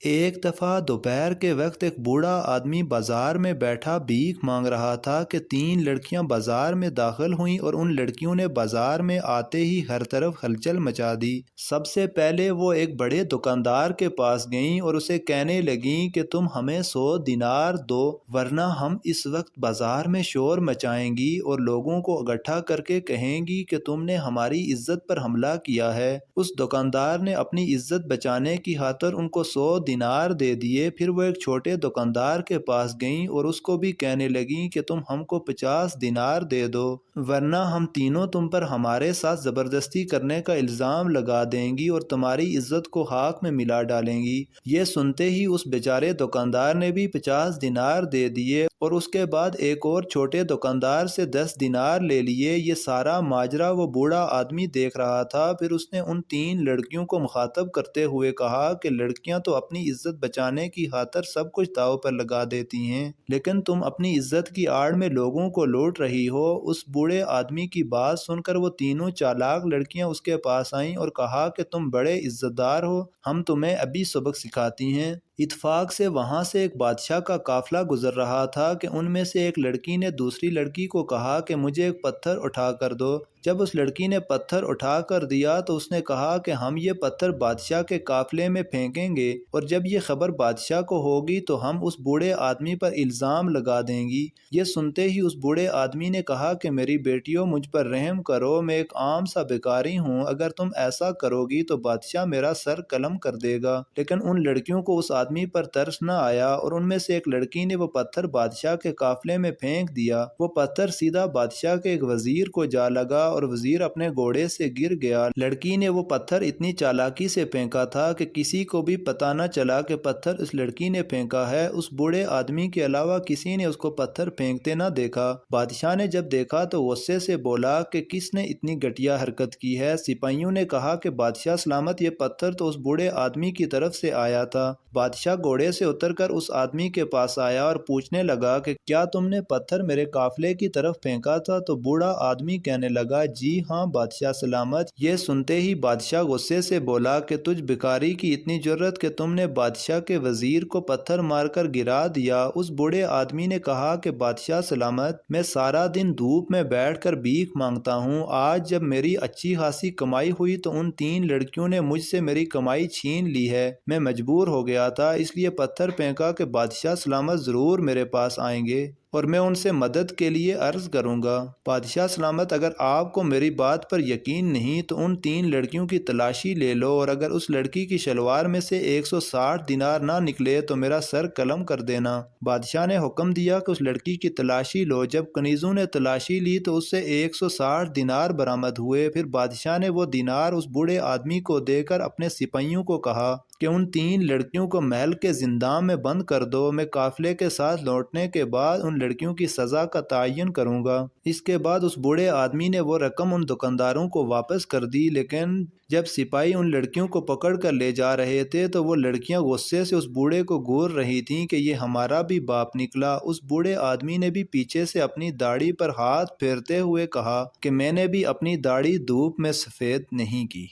ایک دفعہ دوپہر کے وقت ایک بوڑھا آدمی بازار میں بیٹھا بھیک مانگ رہا تھا کہ تین لڑکیاں بازار میں داخل ہوئیں اور ان لڑکیوں نے بازار میں آتے ہی ہر طرف ہلچل مچا دی۔ سب سے پہلے وہ ایک بڑے دکاندار کے پاس گئیں اور اسے کہنے لگیں کہ تم ہمیں 100 دینار دو ورنہ ہم اس وقت بازار میں شور مچائیں گی اور لوگوں کو اکٹھا کر کے کہیں گی کہ تم نے ہماری عزت پر حملہ کیا ہے۔ اس دکاندار نے اپنی عزت بچانے کی خاطر ان کو 100 دینار دے دیے۔ پھر وہ ایک چھوٹے دکاندار کے پاس گئیں اور اس کو بھی کہنے لگیں کہ تم ہم کو 50 دینار دے دو ورنہ ہم تینوں تم پر ہمارے ساتھ زبردستی کرنے کا الزام لگا دیں گی اور تمہاری عزت کو خاک میں ملا ڈالیں گی۔ یہ سنتے ہی اس بیچارے دکاندار نے بھی 50 دینار دے دیے اور اس کے بعد ایک اور چھوٹے دکاندار سے 10 دینار لے لیے۔ یہ سارا ماجرا وہ بوڑھا آدمی دیکھ رہا تھا۔ پھر اس نے ان تین لڑکیوں کو مخاطب کرتے ہوئے کہا کہ لڑکیاں تو اپنی عزت بچانے کی خاطر سب کچھ داؤ پر لگا دیتی ہیں، لیکن تم اپنی عزت کی آڑ میں لوگوں کو لوٹ رہی ہو۔ اس بوڑھے آدمی کی بات سن کر وہ تینوں چالاک لڑکیاں اس کے پاس آئیں اور کہا کہ تم بڑے عزت دار ہو، ہم تمہیں ابھی سبق سکھاتی ہیں۔ اتفاق سے وہاں سے ایک بادشاہ کا قافلہ گزر رہا تھا کہ ان میں سے ایک لڑکی نے دوسری لڑکی کو کہا کہ مجھے ایک پتھر اٹھا کر دو۔ جب اس لڑکی نے پتھر اٹھا کر دیا تو اس نے کہا کہ ہم یہ پتھر بادشاہ کے قافلے میں پھینکیں گے اور جب یہ خبر بادشاہ کو ہوگی تو ہم اس بوڑھے آدمی پر الزام لگا دیں گی۔ یہ سنتے ہی اس بوڑھے آدمی نے کہا کہ میری بیٹیوں مجھ پر رحم کرو، میں ایک عام سا بیکاری ہوں، اگر تم ایسا کرو گی تو بادشاہ میرا سر قلم کر دے گا۔ لیکن ان لڑکیوں کو اس آدمی پر ترس نہ آیا اور ان میں سے ایک لڑکی نے وہ پتھر بادشاہ کے قافلے میں پھینک دیا۔ وہ پتھر سیدھا بادشاہ کے ایک وزیر کو جا لگا اور وزیر اپنے گھوڑے سے گر گیا۔ لڑکی نے وہ پتھر اتنی چالاکی سے پھینکا تھا کہ کسی کو بھی پتہ نہ چلا کہ پتھر اس لڑکی نے پھینکا ہے۔ اس بوڑھے آدمی کے علاوہ کسی نے اس کو پتھر پھینکتے نہ دیکھا۔ بادشاہ نے جب دیکھا تو غصے سے بولا کہ کس نے اتنی گھٹیا حرکت کی ہے؟ سپاہیوں نے کہا کہ بادشاہ سلامت، یہ پتھر تو اس بوڑھے آدمی کی طرف سے آیا تھا۔ بادشاہ گھوڑے سے اتر کر اس آدمی کے پاس آیا اور پوچھنے لگا کہ کیا تم نے پتھر میرے قافلے کی طرف پھینکا تھا؟ تو بوڑھا آدمی کہنے لگا جی ہاں بادشاہ سلامت۔ یہ سنتے ہی بادشاہ غصے سے بولا کہ تجھ بھکاری کی اتنی جرأت کہ تم نے بادشاہ کے وزیر کو پتھر مار کر گرا دیا۔ اس بوڑھے آدمی نے کہا کہ بادشاہ سلامت، میں سارا دن دھوپ میں بیٹھ کر بھیک مانگتا ہوں، آج جب میری اچھی خاصی کمائی ہوئی تو ان تین لڑکیوں نے مجھ سے میری کمائی چھین لی ہے۔ میں مجبور ہو گیا تھا، اس لیے پتھر پھینکا کہ بادشاہ سلامت ضرور میرے پاس آئیں گے اور میں ان سے مدد کے لیے عرض کروں گا۔ بادشاہ سلامت، اگر آپ کو میری بات پر یقین نہیں تو ان تین لڑکیوں کی تلاشی لے لو اور اگر اس لڑکی کی شلوار میں سے 160 دینار نہ نکلے تو میرا سر قلم کر دینا۔ بادشاہ نے حکم دیا کہ اس لڑکی کی تلاشی لو۔ جب کنیزوں نے تلاشی لی تو اس سے 160 دینار برآمد ہوئے۔ پھر بادشاہ نے وہ دینار اس بوڑھے آدمی کو دے کر اپنے سپاہیوں کو کہا کہ ان تین لڑکیوں کو محل کے زندان میں بند کر دو، میں قافلے کے ساتھ لوٹنے کے بعد ان لڑکیوں کی سزا کا تعین کروں گا۔ اس کے بعد اس بوڑھے آدمی نے وہ رقم ان دکانداروں کو واپس کر دی، لیکن جب سپاہی ان لڑکیوں کو پکڑ کر لے جا رہے تھے تو وہ لڑکیاں غصے سے اس بوڑھے کو گور رہی تھیں کہ یہ ہمارا بھی باپ نکلا۔ اس بوڑھے آدمی نے بھی پیچھے سے اپنی داڑھی پر ہاتھ پھیرتے ہوئے کہا کہ میں نے بھی اپنی داڑھی دھوپ میں سفید نہیں کی۔